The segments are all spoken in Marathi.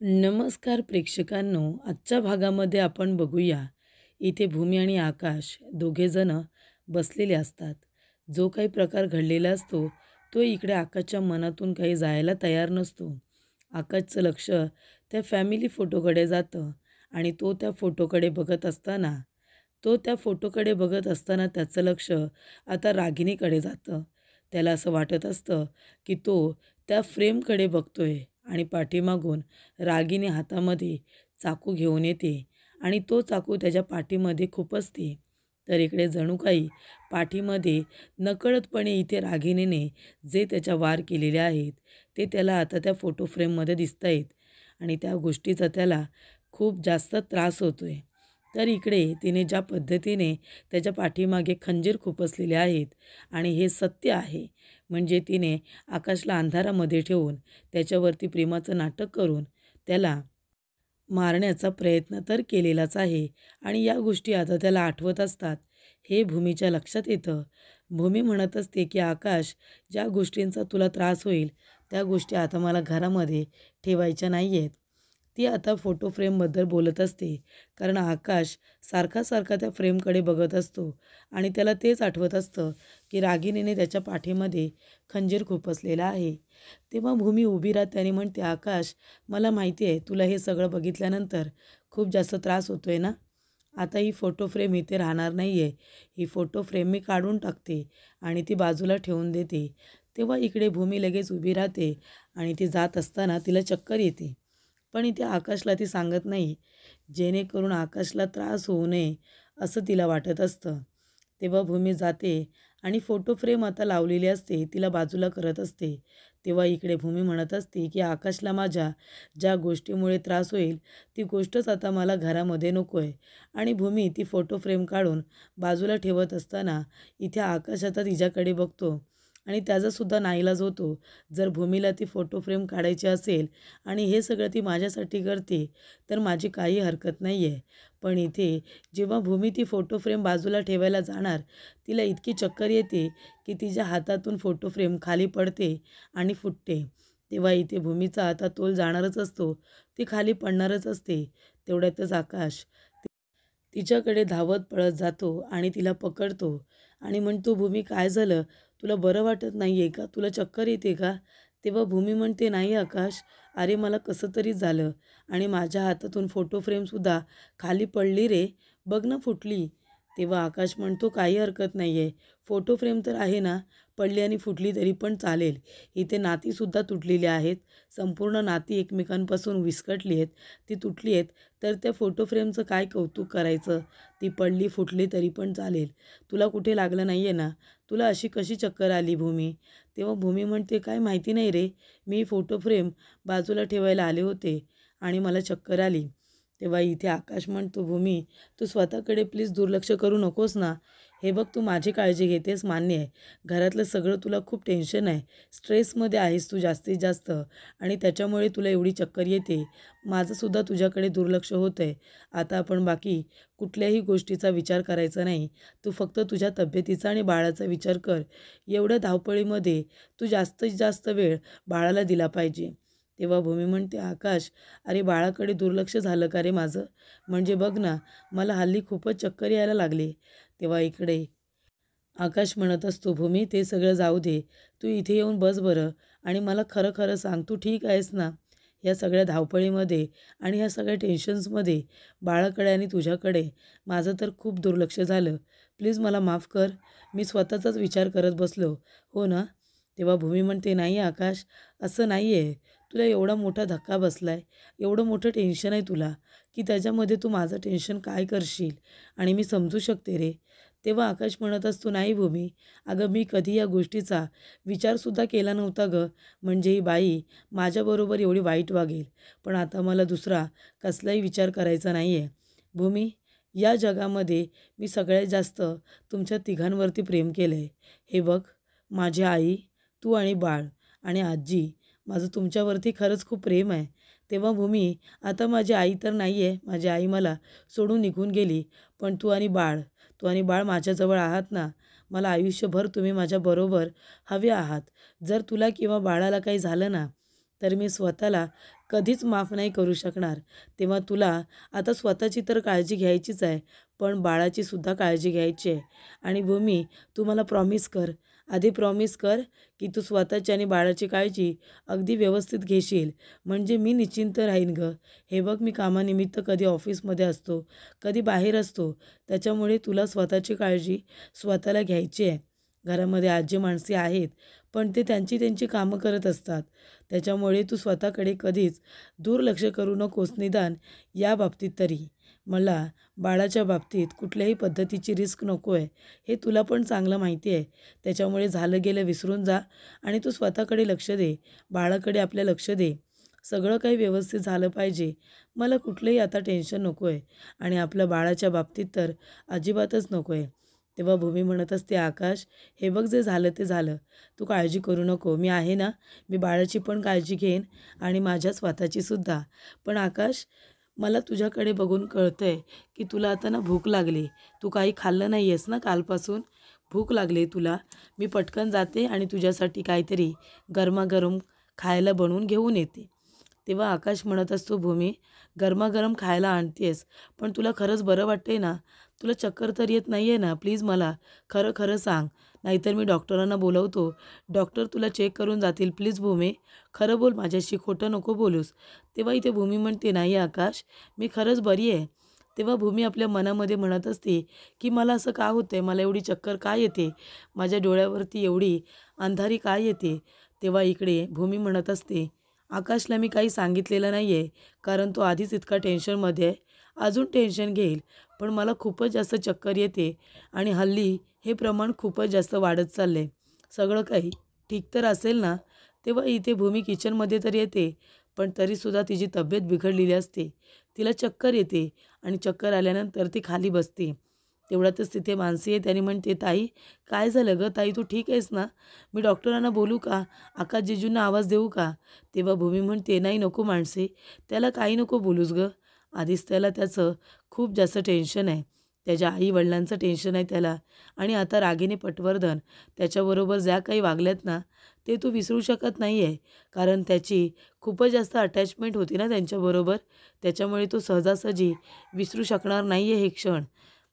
नमस्कार प्रेक्षकांनो, आजच्या भागामध्ये आपण बघूया. इथे भूमी आणि आकाश दोघेजण बसलेले असतात. जो काही प्रकार घडलेला असतो तो इकडे आकाशच्या मनातून काही जायला तयार नसतो. आकाशचं लक्ष त्या फॅमिली फोटोकडे जातं आणि तो त्या फोटोकडे बघत असताना त्याचं लक्ष आता रागिणीकडे जातं. त्याला असं वाटत असतं की तो त्या फ्रेमकडे बघतोय आणि पाठीमागून रागिनी हातामध्ये चाकू घेऊन येते आणि तो चाकू त्याच्या पाठीमध्ये खुपसते. तर इकडे जणू काही पाठीमध्ये नकळतपणे इथे रागिनीने जे त्याच्या वार केलेले आहेत ते त्याला आता त्या फोटो फ्रेममध्ये दिसत आहेत आणि त्या गोष्टीचा त्याला खूप जास्त त्रास होतोय. तर इकडे तिने ज्या पद्धतीने त्याच्या पाठीमागे खंजीर खुपसलेले आहेत आणि हे सत्य आहे, म्हणजे तिने आकाशला अंधारामध्ये ठेवून त्याच्यावरती प्रेमाचं नाटक करून त्याला मारण्याचा प्रयत्न तर केलेलाच आहे आणि या गोष्टी आता त्याला आठवत असतात. हे भूमीच्या लक्षात येतं. भूमी म्हणत असते की आकाश, ज्या गोष्टींचा तुला त्रास होईल त्या गोष्टी आता मला घरामध्ये ठेवायच्या नाही आहेत. ती आता फोटो फ्रेमबद्दल बोलत असते, कारण आकाश सारखा सारखा त्या फ्रेमकडे बघत असतो आणि त्याला तेच आठवत असतं की रागिनीने त्याच्या पाठीमध्ये खंजीर खुपसलेला आहे. तेव्हा भूमी उभी राहते आणि म्हणते, आकाश, मला माहिती आहे तुला हे सगळं बघितल्यानंतर खूप जास्त त्रास होतोय ना. आता ही फोटो फ्रेम इथे राहणार नाही आहे. ही फोटो फ्रेम मी काढून टाकते आणि ती बाजूला ठेवून देते. तेव्हा इकडे भूमी लगेच उभी राहते आणि ती जात असताना तिला चक्कर येते. पण इथे आकाशला ती सांगत नाही, जेणेकरून आकाशला त्रास होऊ नये असं तिला वाटत असतं. तेव्हा भूमी जाते आणि फोटो फ्रेम आता लावलेली असते तिला बाजूला करत असते. तेव्हा इकडे भूमी म्हणत असते की आकाशला माझ्या ज्या गोष्टीमुळे त्रास होईल ती गोष्टच आता मला घरामध्ये नको आहे. आणि भूमी ती फोटो फ्रेम काढून बाजूला ठेवत असताना इथे आकाश आता तिच्याकडे बघतो आणि त्याचासुद्धा नाईलाज होतो. जर भूमीला ती फोटो फ्रेम काढायची असेल आणि हे सगळं ती माझ्यासाठी करते तर माझी काही हरकत नाही आहे. पण इथे जेव्हा भूमी ती फोटो फ्रेम बाजूला ठेवायला जाणार, तिला इतकी चक्कर येते की तिच्या हातातून फोटो फ्रेम खाली पडते आणि फुटते. तेव्हा इथे भूमीचा आता तोल जाणारच असतो, ती खाली पडणारच असते. तेवढ्यातच आकाश तिच्याकडे धावत पळत जातो आणि तिला पकडतो आणि म्हणतो, भूमी, काय झालं? तुला बरं वाटत नाही आहे का? तुला चक्कर येते का? तेव्हा भूमी म्हणते, नाही आकाश, अरे मला कसं तरी झालं आणि माझ्या हातातून फोटो फ्रेमसुद्धा खाली पडली रे, बघ ना फुटली. तेव्हा आकाश म्हणतो, काही हरकत नाही आहे, फोटो फ्रेम तर आहे ना, पडली आणि फुटली तरी पण चालेल. इथे नातीसुद्धा तुटलेली आहेत, संपूर्ण नाती एकमेकांपासून विस्कटली आहेत, ती तुटली आहेत, तर त्या फोटो फ्रेमचं काय कौतुक करायचं? ती पडली फुटली तरी पण चालेल. तुला कुठे लागलं नाही आहे ना? तुला अशी कशी चक्कर आली भूमी? तेव्हा भूमी म्हणते, काय माहिती नाही रे, मी फोटो फ्रेम बाजूला ठेवायला आले होते आणि मला चक्कर आली. तेव्हा इथे आकाश म्हणतो, भूमी, तू स्वतःकडे प्लीज दुर्लक्ष करू नकोस ना. हे बघ, तू माझी काळजी घेतेस मान्य आहे. घरातलं सगळं तुला खूप टेन्शन आहे, स्ट्रेसमध्ये आहेस तू जास्तीत जास्त आणि त्याच्यामुळे तुला एवढी चक्कर येते. माझंसुद्धा तुझ्याकडे दुर्लक्ष होतं आहे. आता आपण बाकी कुठल्याही गोष्टीचा विचार करायचा नाही. तू फक्त तुझ्या तब्येतीचा आणि बाळाचा विचार कर. एवढ्या धावपळीमध्ये तू जास्तीत जास्त वेळ बाळाला दिला पाहिजे. तेव्हा भूमी म्हणते, आकाश, अरे बाळाकडे दुर्लक्ष झालं का रे माझं? म्हणजे बघ ना, मला हल्ली खूपच चक्कर यायला लागले. तेव्हा इकडे आकाश म्हणत असतो, भूमी, ते सगळं जाऊ दे. तू इथे येऊन बस बरं आणि मला खरं खरं सांग, तू ठीक आहेस ना? या सगळ्या धावपळीमध्ये आणि ह्या सगळ्या टेन्शन्समध्ये बाळाकडे आणि तुझ्याकडे माझं तर खूप दुर्लक्ष झालं. प्लीज मला माफ कर. मी स्वतःचाच विचार करत बसलो, हो ना? तेव्हा भूमी म्हणते, नाही आकाश, असं नाही आहे. तुला एवढा मोठा धक्का बसला आहे, एवढं मोठं टेन्शन आहे तुला, की त्याच्यामध्ये तू माझं टेन्शन काय करशील आणि मी समजू शकते रे. तेव्हा आकाश म्हणत असतो, नाही भूमी, अगं मी कधी या गोष्टीचा विचारसुद्धा केला नव्हता गं. म्हणजे ही बाई माझ्याबरोबर एवढी वाईट वागेल. पण आता मला दुसरा कसलाही विचार करायचा नाही आहे. भूमी, या जगामध्ये मी सगळ्यात जास्त तुमच्या तिघांवरती प्रेम केलं आहे. हे बघ, माझी आई, तू आणि बाळ आणि आजी, माझं तुमच्यावरती खरंच खूप प्रेम आहे. तेव्हा भूमी, आता माझी आई तर नाही आहे, माझी आई मला सोडून निघून गेली. पण तू आणि बाळ माझ्याजवळ आहात ना. मला आयुष्यभर तुम्ही माझ्याबरोबर हवे आहात. जर तुला किंवा बाळाला काही झालं ना, तर मी स्वतःला कधीच माफ नाही करू शकणार. तेव्हा तुला आता स्वतःची तर काळजी घ्यायचीच आहे, पण बाळाची सुद्धा काळजी घ्यायची आहे. आणि भूमी, तू मला प्रॉमिस कर, आधी प्रॉमिस कर की तू स्वतःची आणि बाळाची काळजी अगदी व्यवस्थित घेशील, म्हणजे मी निश्चिंत राहीन गं. हे बघ, मी कामानिमित्त कधी ऑफिसमध्ये असतो, कधी बाहेर असतो, त्याच्यामुळे तुला स्वतःची काळजी स्वतःला घ्यायची आहे. घरामध्ये आजी माणसे आहेत, पण ते त्यांची त्यांची कामं करत असतात. त्याच्यामुळे तू स्वतःकडे कधीच दुर्लक्ष करू नकोस, निदान या बाबतीत तरी. मला बाळाच्या बाबतीत कुठल्याही पद्धतीची रिस्क नको आहे, हे तुला पण चांगलं माहिती आहे. त्याच्यामुळे झालं गेलं विसरून जा आणि तू स्वतःकडे लक्ष दे, बाळाकडे आपल्या लक्ष दे. सगळं काही व्यवस्थित झालं पाहिजे. मला कुठलंही आता टेन्शन नको आहे आणि आपल्या बाळाच्या बाबतीत तर अजिबातच नको आहे. तेव्हा भूमी म्हणत असते, आकाश, हे बघ, जे झालं ते झालं. तू काळजी करू नको. मी आहे ना, मी बाळाची पण काळजी घेईन आणि माझ्या स्वतःची सुद्धा. पण आकाश, मला तुझ्याकडे बघून कळतंय की तुला आता ना भूक लागली. तू काही खाल्लं नाही आहेस ना कालपासून? भूक लागली तुला. मी पटकन जाते आणि तुझ्यासाठी काहीतरी गरमागरम खायला बनवून घेऊन येते. तेव्हा आकाश म्हणत असतो, भूमी, गरमागरम खायला आणतेस, पण तुला खरंच बरं वाटतंय ना? तुला चक्कर तर येत नाही आहे ना? प्लीज मला खरं खरं सांग, नाहीतर मी डॉक्टरांना बोलवतो. डॉक्टर तुला चेक करून जातील. प्लीज भूमी, खरं बोल माझ्याशी, खोटं नको बोलूस. तेव्हा इथे भूमी म्हणते, नाही आकाश, मी खरंच बरी आहे. तेव्हा भूमी आपल्या मनामध्ये म्हणत असते की मला असं का होतंय, मला एवढी चक्कर का येते, माझ्या डोळ्यावरती एवढी अंधारी का येते. तेव्हा इकडे भूमी म्हणत असते, आकाशला मी काही सांगितलेलं नाही आहे, कारण तो आधीच इतका टेन्शनमध्ये आहे, अजून टेन्शन घेईल. पण मला खूपच जास्त चक्कर येते आणि हल्ली हे प्रमाण खूपच जास्त वाढत चाललं आहे. सगळं काही ठीक तर असेल ना? तेव्हा इथे भूमी किचनमध्ये तर येते, पण तरीसुद्धा तिची तब्येत बिघडलेली असते. तिला चक्कर येते आणि चक्कर आल्यानंतर ती खाली बसते. तेवढ्यातच तिथे मानसी आहे, त्याने म्हणते, ताई, काय झालं गं ताई, तू ठीक आहेस ना? मी डॉक्टरांना बोलू का? आकाश जिजूंना आवाज देऊ का? तेव्हा भूमी म्हणते, नाही नको माणसे, त्याला काही नको बोलूस गं. आधीच त्याला त्याचं खूप जास्त टेन्शन आहे. त्याच्या आई-वडिलांचं टेन्शन आहे त्याला आणि आता रागिनी पटवर्धन त्याच्याबरोबर ज्या काही वागल्यात ना, ते तू विसरू शकत नाही आहे. कारण त्याची खूपच जास्त अटॅचमेंट होती ना त्यांच्याबरोबर. त्याच्यामुळे तो सहजासहजी विसरू शकणार नाही आहे हे क्षण.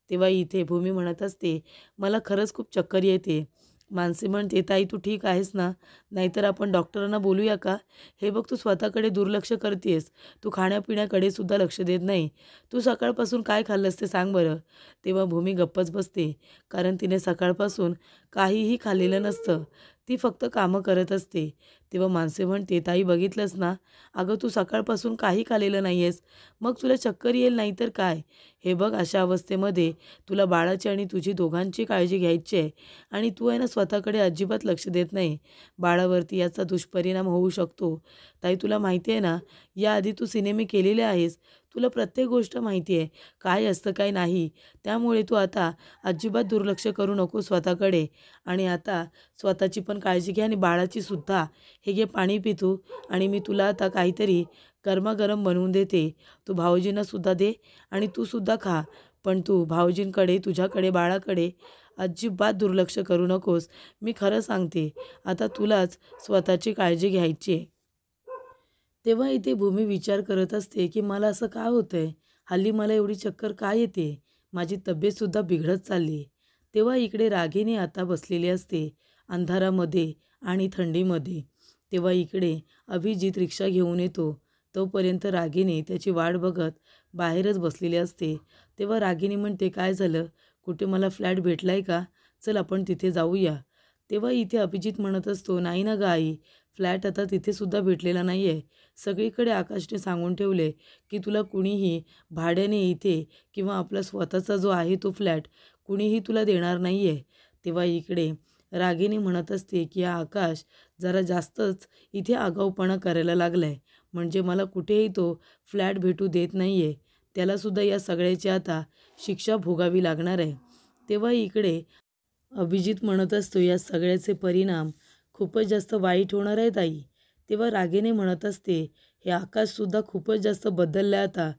तेव्हा इथे भूमी म्हणत असते, मला खरंच खूप चक्कर येते. मानसी म्हणते, ताई, तू ठीक आहेस ना? नाहीतर आपण डॉक्टरांना बोलूया का? हे बघ, तू स्वतःकडे दुर्लक्ष करतेस. तू खाण्यापिण्याकडे सुद्धा लक्ष देत नाही. तू सकाळपासून काय खाल्लंस ते सांग बरं. तेव्हा भूमी गप्पच बसते, कारण तिने सकाळपासून काहीही खाल्लेलं नसतं. ती फक्त कामं करत असते. तेव्हा मानसी म्हणते, ताई, बघितलंस ना? अगं, तू सकाळपासून काही खाल्लेलं नाही आहेस, मग तुला चक्कर येईल नाही तर काय. हे बघ, अशा अवस्थेमध्ये तुला बाळाची आणि तुझी दोघांची काळजी घ्यायची आहे आणि तू आहे ना स्वतःकडे अजिबात लक्ष देत नाही. बाळावरती याचा दुष्परिणाम होऊ शकतो. ताई, तुला माहिती आहे ना, याआधी तू सिनेमे केलेले आहेस. तुला प्रत्येक गोष्ट माहिती आहे, काय असतं काय नाही. त्यामुळे तू आता अजिबात दुर्लक्ष करू नको स्वतःकडे आणि आता स्वतःची पण काळजी घे आणि बाळाची सुद्धा. हे घे पाणी पी तू आणि मी तुला आता काहीतरी गरमागरम बनवून देते. तू भाऊजींना सुद्धा दे आणि तू सुद्धा खा. पण तू भाऊजींकडे, तुझ्याकडे, बाळाकडे अजिबात दुर्लक्ष करू नकोस. मी खरं सांगते, आता तुलाच स्वतःची काळजी घ्यायची आहे. तेव्हा इथे भूमी विचार करत असते की मला असं का होतंय, हल्ली मला एवढी चक्कर का येते, माझी तब्येतसुद्धा बिघडत चालली आहे. तेव्हा इकडे रागिनी आता बसलेली असते अंधारामध्ये आणि थंडीमध्ये. तेव्हा इकडे अभिजित रिक्षा घेऊन येतो. तोपर्यंत रागिनी त्याची वाट बघत बाहेरच बसलेली असते. तेव्हा रागिनी म्हणते, काय झालं, कुठे मला फ्लॅट भेटलाय का? चल आपण तिथे जाऊया. तेव्हा इथे अभिजित म्हणत असतो, नाही ना गं आई, फ्लॅट आता तिथेसुद्धा भेटलेला नाही आहे. सगळीकडे आकाशने सांगून ठेवले की तुला कुणीही भाड्याने इथे किंवा आपला स्वतःचा जो आहे तो फ्लॅट कुणीही तुला देणार नाही आहे. तेव्हा इकडे रागिनी म्हणत असते की हा आकाश जरा जास्तच इथे आगाऊपणा करायला लागला आहे, म्हणजे मला कुठेही तो फ्लॅट भेटू देत नाही आहे. त्यालासुद्धा या सगळ्याची आता शिक्षा भोगावी लागणार आहे. तेव्हा इकडे अभिजित म्हणत असतो, या सगळ्याचे परिणाम खूपच जास्त वाईट होणार आहेत आई. तेव्हा रागेने म्हणत असते, हे आकाशसुद्धा खूपच जास्त बदलला आहे आता.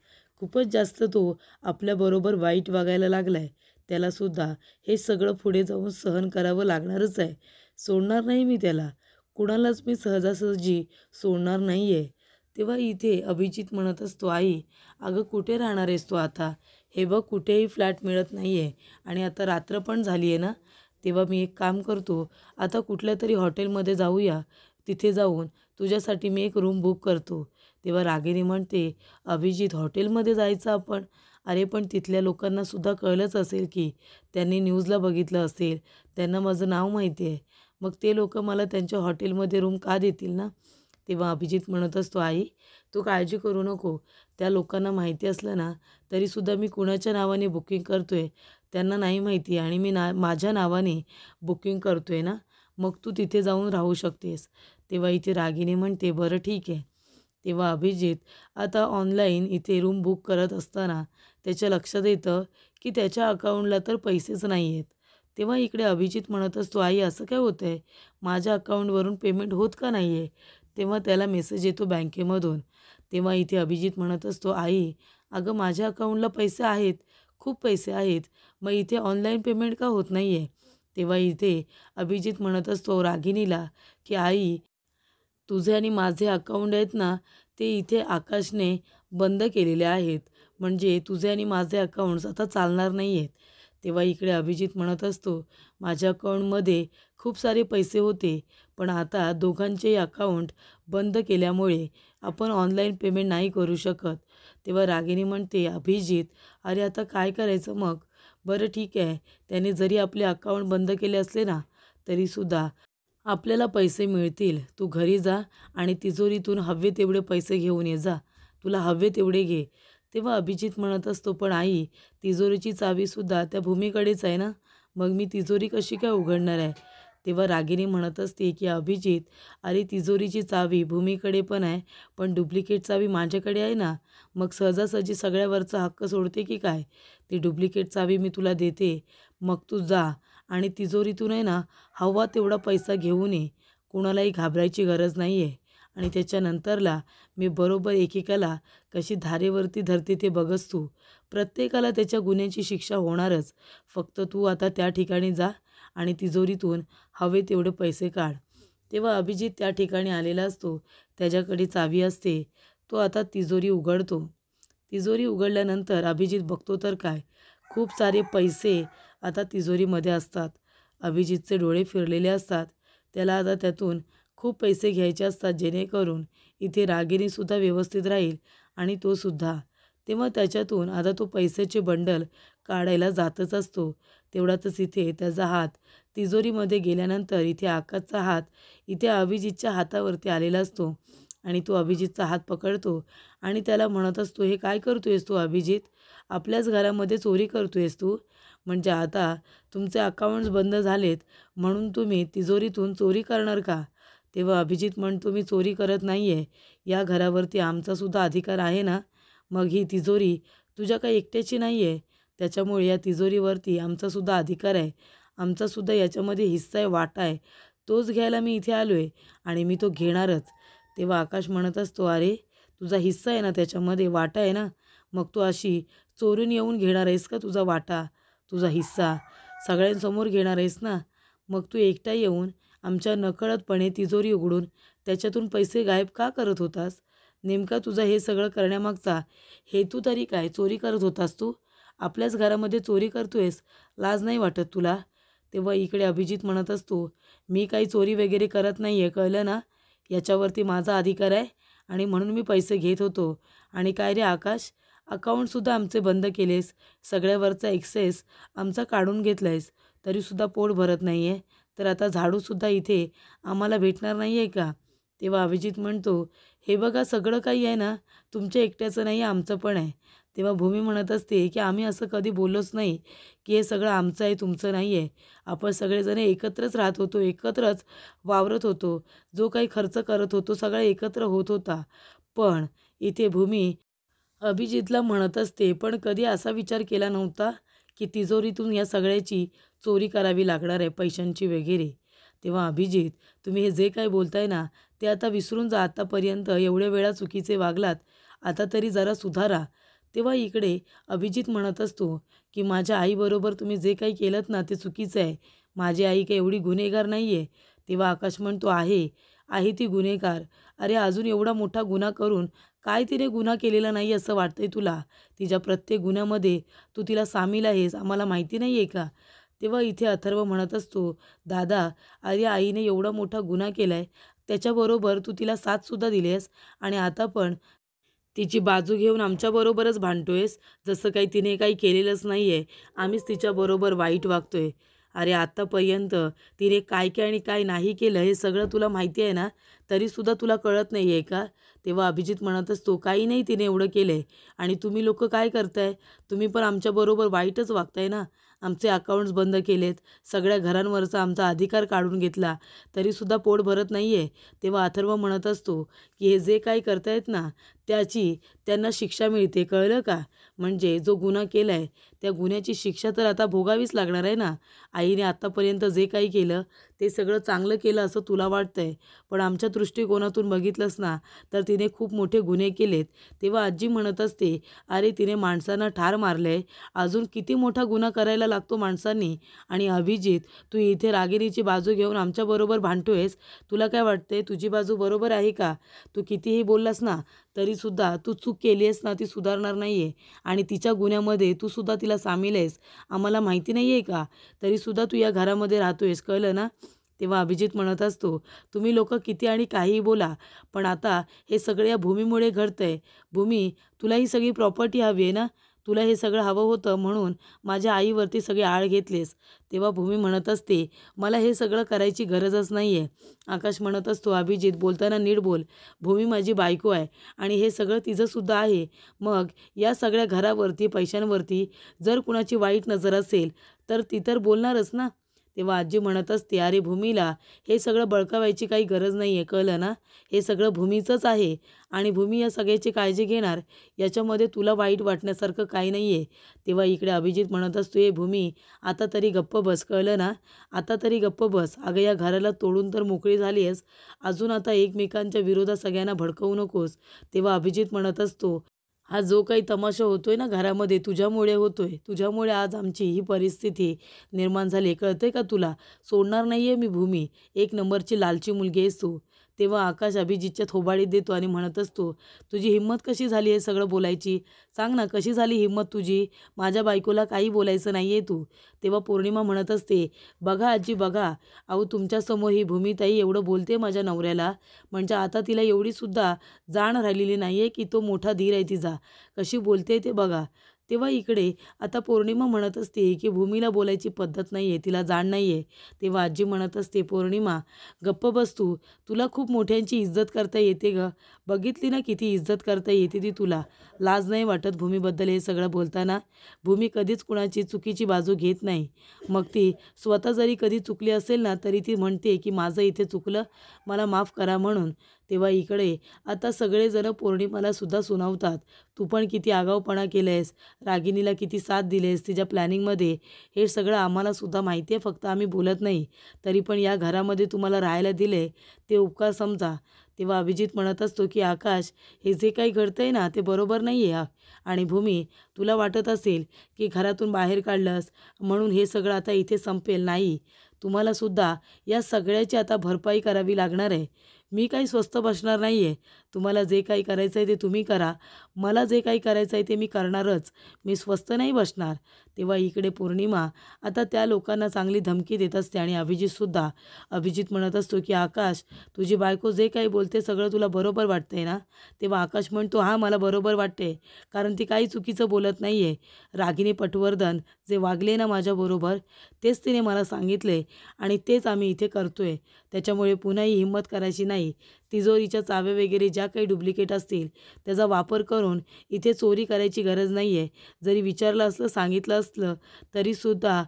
खूपच जास्त तो आपल्याबरोबर वाईट वागायला लागला आहे. त्यालासुद्धा हे सगळं पुढे जाऊन सहन करावं लागणारच आहे. सोडणार नाही मी त्याला. कुणालाच मी सहजासहजी सोडणार नाही आहे. तेव्हा इथे अभिजित म्हणत असतो, आई अगं कुठे राहणार आहेस तू आता? हे बघ कुठेही फ्लॅट मिळत नाही आहे आणि आता रात्र पण झाली आहे ना. तेव्हा मी एक काम करतो, आता कुठल्या तरी हॉटेलमध्ये जाऊया. तिथे जाऊन तुझ्यासाठी मी एक रूम बुक करतो. तेव्हा रागिनी म्हणते, अभिजित हॉटेलमध्ये जायचं आपण? अरे पण तिथल्या लोकांनासुद्धा कळलंच असेल की त्यांनी न्यूजला बघितलं असेल, त्यांना माझं नाव माहिती आहे. मग ते लोकं मला त्यांच्या हॉटेलमध्ये रूम का देतील ना? तेव्हा अभिजित म्हणत असतो, आई तू काळजी करू नको. त्या लोकांना माहिती असलं ना तरीसुद्धा मी कुणाच्या नावाने बुकिंग करतो आहे त्यांना नाही माहिती आणि मी माझ्या नावाने बुकिंग करतो आहे ना, मग तू तिथे जाऊन राहू शकतेस. तेव्हा इथे रागिनी म्हणते, बरं ठीक आहे. तेव्हा अभिजित आता ऑनलाईन इथे रूम बुक करत असताना त्याच्या लक्षात येतं की त्याच्या अकाउंटला तर पैसेच नाही आहेत. तेव्हा इकडे अभिजित म्हणत असतो, आई असं काय होतं आहे? माझ्या अकाउंटवरून पेमेंट होत का नाही आहे? तेव्हा त्याला मेसेज येतो बँकेमधून. तेव्हा इथे अभिजित म्हणत असतो, आई अगं माझ्या अकाउंटला पैसे आहेत, खूप पैसे आहेत. मग इथे ऑनलाईन पेमेंट का होत नाही आहे? तेव्हा इथे अभिजित म्हणत असतो रागिनीला की आई तुझे आणि माझे अकाउंट आहेत ना, ते इथे आकाशने बंद केलेले आहेत. म्हणजे तुझे आणि माझे अकाउंट्स आता चालणार नाही आहेत. तेव्हा इकडे अभिजित म्हणत असतो, माझ्या अकाउंटमध्ये खूप सारे पैसे होते, पण आता दोघांचेही अकाउंट बंद केल्यामुळे आपण ऑनलाईन पेमेंट नाही करू शकत. तेव्हा रागिनी म्हणते, अभिजित अरे आता काय करायचं मग? बरं ठीक आहे, त्याने जरी आपले अकाउंट बंद केले असले ना, तरीसुद्धा आपल्याला पैसे मिळतील. तू घरी जा आणि तिजोरीतून हवे तेवढे पैसे घेऊन ये जा. तुला हवे तेवढे घे. तेव्हा अभिजित म्हणत असतो, पण आई तिजोरीची चावीसुद्धा त्या भूमीकडेच आहे ना. मग मी तिजोरी कशी काय उघडणार आहे? तेव्हा रागिनी म्हणत असते की अभिजित अरे तिजोरीची चावी भूमीकडे पण आहे, पण डुप्लिकेट चावी माझ्याकडे आहे ना. मग सहजासहजी सगळ्यावरचा हक्क सोडते की काय? ती डुप्लिकेट चावी मी तुला देते. मग तू जा आणि तिजोरीतून आहे ना हवा तेवढा पैसा घेऊन ये. कुणालाही घाबरायची गरज नाही आहे. आणि त्याच्यानंतरला मी बरोबर एकेकाला कशी धारेवरती धरते ते बघच तू. प्रत्येकाला त्याच्या गुन्ह्याची शिक्षा होणारच. फक्त तू आता त्या ठिकाणी जा आणि तिजोरीतून हवे तेवढे पैसे काढ. तेव्हा अभिजित त्या ठिकाणी आलेला असतो. त्याच्याकडे चावी असते. तो आता तिजोरी उघडतो. तिजोरी उघडल्यानंतर अभिजित बघतो तर काय, खूप सारे पैसे आता तिजोरीमध्ये असतात. अभिजितचे डोळे फिरलेले असतात. त्याला आता त्यातून खूप पैसे घ्यायचे असतात जेणेकरून इथे रागिनीसुद्धा व्यवस्थित राहील आणि तोसुद्धा. तेव्हा त्याच्यातून आता तो पैशाचे बंडल काढायला जातच असतो. तेवढ्यातच इथे त्याचा हात तिजोरीमध्ये गेल्यानंतर इथे आकाशचा हात इथे अभिजितच्या हातावरती आलेला असतो आणि तो अभिजितचा हात पकडतो आणि त्याला म्हणत असतो, हे काय करतोयस तू अभिजित? आपल्याच घरामध्ये चोरी करतोयस तू? म्हणजे आता तुमचे अकाउंट्स बंद झालेत म्हणून तुम्ही तिजोरीतून चोरी करणार का? तेव्हा अभिजित म्हणतो, मी चोरी करत नाही आहे. या घरावरती आमचासुद्धा अधिकार आहे ना. मग ही तिजोरी तुझ्या काही एकट्याची नाही आहे. त्याच्यामुळे या तिजोरीवरती आमचासुद्धा अधिकार आहे. आमचासुद्धा याच्यामध्ये हिस्सा आहे, वाटा आहे. तोच घ्यायला मी इथे आलो आहे आणि मी तो घेणारच. तेव्हा आकाश म्हणत असतो, अरे तुझा हिस्सा आहे ना त्याच्यामध्ये, वाटा आहे ना. मग तू अशी चोरून येऊन घेणार आहेस का तुझा वाटा, तुझा हिस्सा? सगळ्यांसमोर घेणार आहेस ना. मग तू एकटा येऊन आमच्या नकळतपणे तिजोरी उघडून त्याच्यातून पैसे गायब का करत होतास? नेमका तुझा हे सगळं करण्यामागचा हेतू तरी काय? चोरी करत होतास तू? आपल्याच घरामध्ये चोरी करतोयस, लाज नाही वाटत तुला? तेव्हा इकडे अभिजित म्हणत असतो, मी काही चोरी वगैरे करत नाही आहे, कळलं ना. याच्यावरती माझा अधिकार आहे आणि म्हणून मी पैसे घेत होतो. आणि काय रे आकाश, अकाउंटसुद्धा आमचे बंद केलेस, सगळ्यावरचा एक्सेस आमचा काढून घेतला आहेस, तरीसुद्धा पोट भरत नाही आहे. तर आता झाडूसुद्धा इथे आम्हाला भेटणार नाही आहे का? तेव्हा अभिजित म्हणतो, हे बघा सगळं काही आहे ना, तुमच्या एकट्याचं नाही आहे, आमचं पण आहे. तेव्हा भूमी म्हणत असते की आम्ही असं कधी बोललोच नाही की हे सगळं आमचं आहे, तुमचं नाही आहे. आपण सगळेजण एकत्रच राहत होतो, एकत्रच वावरत होतो. जो काही खर्च करत होतो सगळा एकत्र होत होता. पण इथे भूमी अभिजितला म्हणत असते, पण कधी असा विचार केला नव्हता की तिजोरीतून या सगळ्याची चोरी करावी लागणार आहे, पैशांची वगैरे. तेव्हा अभिजित, तुम्ही हे जे काही बोलताय ना ते आता विसरून जा. आतापर्यंत एवढ्या वेळा चुकीचे वागलात, आता तरी जरा सुधारा. तेव्हा इकडे अभिजित म्हणत असतो की माझ्या आईबरोबर तुम्ही जे काही केलं ना ते चुकीचं आहे. माझी आई काही एवढी गुन्हेगार नाही आहे. तेव्हा आकाश म्हणतो, आहे आहे ती गुन्हेगार. अरे अजून एवढा मोठा गुन्हा करून काय तिने गुन्हा केलेला नाही असं वाटतंय तुला? तिच्या प्रत्येक गुन्ह्यामध्ये तू तिला सामील आहेस, आम्हाला माहिती नाही आहे का? तेव्हा इथे अथर्व म्हणत असतो, दादा, अरे आईने एवढा मोठा गुन्हा केला आहे, त्याच्याबरोबर तू तिला साथसुद्धा दिली आहेस आणि आता पण तिची बाजू घेऊन आमच्याबरोबरच भांडतोयस, जसं काही तिने काही केलेलंच नाही आहे. आम्हीच तिच्याबरोबर वाईट वागतोय. अरे आत्तापर्यंत तिने काय काय आणि काय नाही केलं हे सगळं तुला माहिती आहे ना, तरीसुद्धा तुला कळत नाही आहे का? तेव्हा अभिजित म्हणत असतो, काही नाही तिने एवढं केलं आहे आणि तुम्ही लोकं काय करताय? तुम्ही पण आमच्याबरोबर वाईटच वागताय ना. आमचे अकाउंट्स बंद केलेत, सगळ्या घरांवरचा आमचा अधिकार काढून घेतला, तरीसुद्धा पोट भरत नाही आहे. तेव्हा अथर्व म्हणत असतो, की हे जे काही करतायत ना, त्याची त्यांना शिक्षा मिळते, कळलं का? म्हणजे जो गुन्हा केला आहे त्या गुन्ह्याची शिक्षा तर आता भोगावीच लागणार आहे ना. आईने आत्तापर्यंत जे काही केलं ते सगळं चांगलं केलं असं तुला वाटतंय, पण आमच्या दृष्टिकोनातून बघितलंस ना तर तिने खूप मोठे गुन्हे केलेत. तेव्हा आजी म्हणत असते, अरे तिने माणसांना ठार मारले, अजून किती मोठा गुन्हा करायला लागतो माणसांनी. आणि अभिजित, तू इथे रागिणीची बाजू घेऊन आमच्याबरोबर भांडतोयस, तुला काय वाटतंय तुझी बाजू बरोबर आहे का? तू कितीही बोललास ना तरीसुद्धा तू चूक केली आहेस ना ती सुधारणार नाही आहे आणि तिच्या गुन्ह्यामध्ये तू सुद्धा तिला सामील आहेस, आम्हाला माहिती नाही आहे का? तरीसुद्धा तू या घरामध्ये राहतोयस, कळलं ना? तेव्हा अभिजित म्हणत असतो, तुम्ही लोकं किती आणि काहीही बोला, पण आता हे सगळं या भूमीमुळे घडतंय. भूमी, तुला ही सगळी प्रॉपर्टी हवी आहे ना? तुला हे सगळं हवं होतं म्हणून माझ्या आईवरती सगळी आळ घेतलीस. तेव्हा भूमी म्हणत असते, मला हे सगळं करायची गरजच नाही आहे. आकाश म्हणत असतो, अभिजित बोलताना नीट बोल. भूमी माझी बायको आहे आणि हे सगळं तिचंसुद्धा आहे. मग या सगळ्या घरावरती, पैशांवरती जर कुणाची वाईट नजर असेल तर ती तर बोलणारच ना. तेव्हा आजी म्हणत असते, अरे भूमीला हे सगळं बळकावायची काही गरज नाही आहे, कळलं ना? हे सगळं भूमीचंच आहे आणि भूमी या सगळ्याची काळजी घेणार, याच्यामध्ये तुला वाईट वाटण्यासारखं काही नाही आहे. तेव्हा इकडे अभिजित म्हणत असतो, ए भूमी, आता तरी गप्प बस, कळलं ना? आता तरी गप्प बस. अगं या घराला तोडून तर मोकळी झाली आहेस, अजून आता एकमेकांच्या विरोधात सगळ्यांना भडकवू नकोस. तेव्हा अभिजित म्हणत असतो, हा जो काही तमाशा होतोय ना घरामध्ये तुझ्यामुळे होतोय. तुझ्यामुळे आज आमची ही परिस्थिती निर्माण झाली, कळतंय का तुला? सोडणार नाही आहे मी भूमी. एक नंबरची लालची मुलगी आहेस तू. तेव्हा आकाश अभिजितच्या थोबाडीत देतो आणि म्हणत असतो, तुझी हिंमत कशी झाली आहे सगळं बोलायची? सांग ना, कशी झाली हिंमत तुझी? माझ्या बायकोला काही बोलायचं नाही आहे तू. तेव्हा पौर्णिमा म्हणत असते, बघा आजी बघा, अहो तुमच्यासमोर ही भूमिताई एवढं बोलते माझ्या नवऱ्याला, म्हणजे आता तिला एवढीसुद्धा जाण राहिलेली नाही आहे की तो मोठा धीर आहे तिचा. कशी बोलते ते बघा. तेव्हा इकडे आता पौर्णिमा म्हणत असते की भूमीला बोलायची पद्धत नाही आहे, तिला जाण नाही आहे. तेव्हा आजी म्हणत असते, पौर्णिमा गप्प बस तू. तुला खूप मोठ्यांची इज्जत करता येते गं. बघितली ना किती इज्जत करता येते ती तुला. लाज नाही वाटत भूमीबद्दल हे सगळं बोलताना? भूमी कधीच कुणाची चुकीची बाजू घेत नाही. मग ती स्वतः जरी कधी चुकली असेल ना तरी ती म्हणते की माझं इथे चुकलं, मला माफ करा म्हणून. तेव्हा इकडे आता सगळेजण पौर्णिमाला सुद्धा सुनावतात, तू पण किती आगाऊपणा केलंयस, रागिणीला किती साथ दिलेस तिच्या प्लॅनिंगमध्ये, हे सगळं आम्हालासुद्धा माहिती आहे, फक्त आम्ही बोलत नाही. तरी पण या घरामध्ये तुम्हाला राहायला दिले ते उपकार समजा. तेव्हा अभिजित म्हणत असतो की आकाश, हे जे काही घडतंय ना ते बरोबर नाही आहे. आणि भूमी, तुला वाटत असेल की घरातून बाहेर काढलंस म्हणून हे सगळं आता इथे संपेल, नाही. तुम्हालासुद्धा या सगळ्याची आता भरपाई करावी लागणार आहे. मी काही स्वस्थ बसणार नाही आहे. तुम्हाला जे काही करायचं आहे ते तुम्ही करा. मला जे काही करायचं आहे ते मी करणारच. मी स्वस्थ नाही बसणार. तेव्हा इकडे पौर्णिमा आता त्या लोकांना चांगली धमकी देत असते आणि अभिजितसुद्धा. अभिजित म्हणत असतो की आकाश, तुझी बायको जे काही बोलते सगळं तुला बरोबर वाटतंय ना? तेव्हा आकाश म्हणतो, हां मला बरोबर वाटते, कारण ती काही चुकीचं बोलत नाही आहे. रागिनी पटवर्धन जे वागले ना माझ्याबरोबर तेच तिने मला सांगितले आणि तेच आम्ही इथे करतोय. त्याच्यामुळे पुन्हा ही हिंमत करायची नाही. तिजोरीच्या चाव्या वगैरे ज्या काही डुप्लिकेट असतील त्याचा वापर करून इथे चोरी करायची गरज नाही आहे. जरी विचारलं असलं, सांगितलं असलं तरीसुद्धा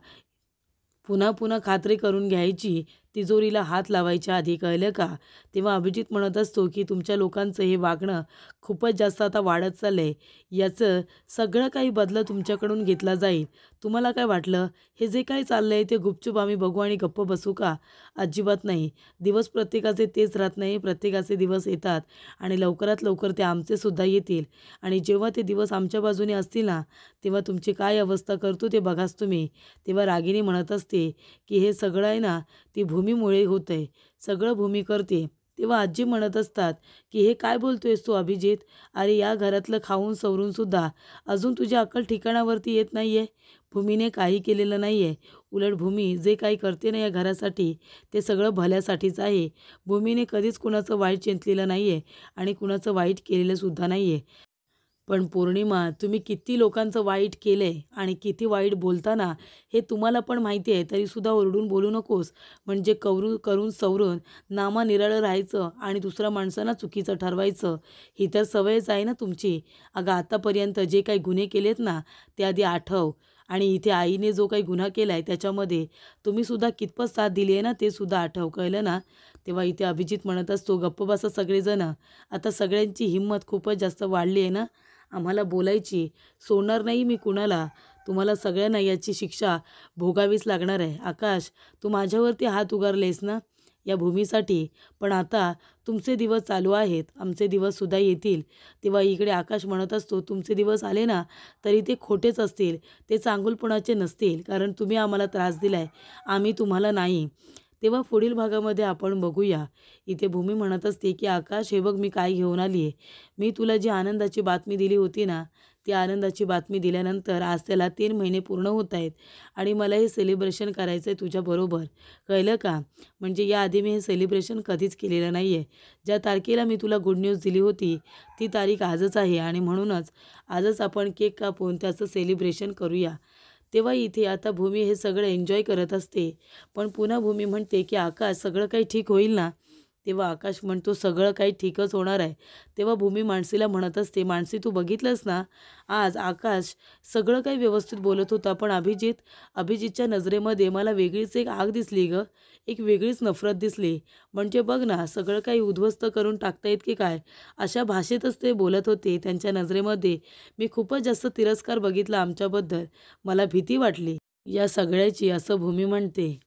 पुन्हा पुन्हा खात्री करून घ्यायची, तिजोरीला हात लावायच्या आधी, कळलं का? तेव्हा अभिजित म्हणत असतो की तुमच्या लोकांचं हे वागणं खूपच जास्त आता वाढत चाललं आहे. याचं सगळं काही बदला तुमच्याकडून घेतला जाईल. तुम्हाला काय वाटलं हे जे काही चाललं आहे ते गुपचूप आम्ही बघू आणि गप्प बसू का? अजिबात नाही. दिवस प्रत्येकाचे तेच राहत नाही, प्रत्येकाचे दिवस येतात आणि लवकरात लवकर ते आमचेसुद्धा येतील. आणि जेव्हा ते दिवस आमच्या बाजूने असतील ना तेव्हा तुमची काय अवस्था करतो ते बघाच तुम्ही. तेव्हा रागिनी म्हणत असते की हे सगळं आहे ना ती भूमी भूमीमुळे होतं आहे, सगळं भूमी करते. तेव्हा आजी म्हणत असतात की हे काय बोलतोयस तू अभिजित? अरे या घरातलं खाऊन सवरून सुद्धा अजून तुझी अक्कल ठिकाणावरती येत नाही आहे. भूमीने काही केलेलं नाही आहे. उलट भूमी जे काही करते ना या घरासाठी ते सगळं भल्यासाठीच आहे. भूमीने कधीच कुणाचं वाईट चिंतलेलं नाही आहे आणि कुणाचं वाईट केलेलं सुद्धा नाही आहे. पण पौर्णिमा, तुम्ही किती लोकांचं वाईट केलंय आणि किती वाईट बोलताना हे तुम्हाला पण माहिती आहे, तरीसुद्धा ओरडून बोलू नकोस. म्हणजे करून सवरून नामानिराळं राहायचं आणि दुसऱ्या माणसांना चुकीचं ठरवायचं, ही तर सवयच आहे ना तुमची. अगं आतापर्यंत जे काही गुन्हे केलेत ना ते आधी आठव. आणि इथे आईने जो काही गुन्हा केला आहे त्याच्यामध्ये तुम्हीसुद्धा कितपत साथ दिली आहे ना ते सुद्धा आठव, कळलं ना? तेव्हा इथे अभिजित म्हणत असतो, गप्प बसा सगळेजणं. आता सगळ्यांची हिंमत खूपच जास्त वाढली आहे ना आम्हाला बोलायची. सोडणार नाही मी कुणाला. तुम्हाला सगळ्यांना याची शिक्षा भोगावीच लागणार आहे. आकाश, तू माझ्यावरती हात उगारलेस ना या भूमीसाठी, पण आता तुमचे दिवस चालू आहेत, आमचे दिवससुद्धा येतील. तेव्हा इकडे आकाश म्हणत असतो, तुमचे दिवस आले ना तरी ते खोटेच असतील, ते चांगुलपणाचे नसतील, कारण तुम्ही आम्हाला त्रास दिला आहे, आम्ही तुम्हाला नाही. तेव्हा पुढील भागामध्ये आपण बघूया. इथे भूमी म्हणत असते की आकाश, हे बघ मी काय घेऊन आली आहे. मी तुला जी आनंदाची बातमी दिली होती ना ती आनंदाची बातमी दिल्यानंतर आज त्याला 3 महिने पूर्ण होत आहेत आणि मला हे सेलिब्रेशन करायचं आहे तुझ्याबरोबर, कळलं का? म्हणजे याआधी मी हे सेलिब्रेशन कधीच केलेलं नाही आहे. ज्या तारखेला मी तुला गुड न्यूज दिली होती ती तारीख आजच आहे आणि म्हणूनच आजच आपण केक कापून त्याचं सेलिब्रेशन करूया. तेव्हा इथे आता भूमी हे सगळं एन्जॉय करत असते. पण पुन्हा भूमी म्हणते की आकाश, सगळं काही ठीक होईल ना? तेव्हा आकाश म्हणतो, सगळं काही ठीकच होणार आहे. तेव्हा भूमी मानसीला म्हणत असते, मानसी तू बघितलंस ना, आज आकाश सगळं काही व्यवस्थित बोलत होता, पण अभिजितच्या नजरेमध्ये मला वेगळीच एक आग दिसली गं. एक वेगळीच नफरत दिसली. म्हणजे बघ ना, सगळं काही उद्ध्वस्त करून टाकतायत की काय, अशा भाषेतच ते बोलत होते. त्यांच्या नजरेमध्ये मी खूपच जास्त तिरस्कार बघितला आमच्याबद्दल. मला भीती वाटली या सगळ्याची, असं भूमी म्हणते.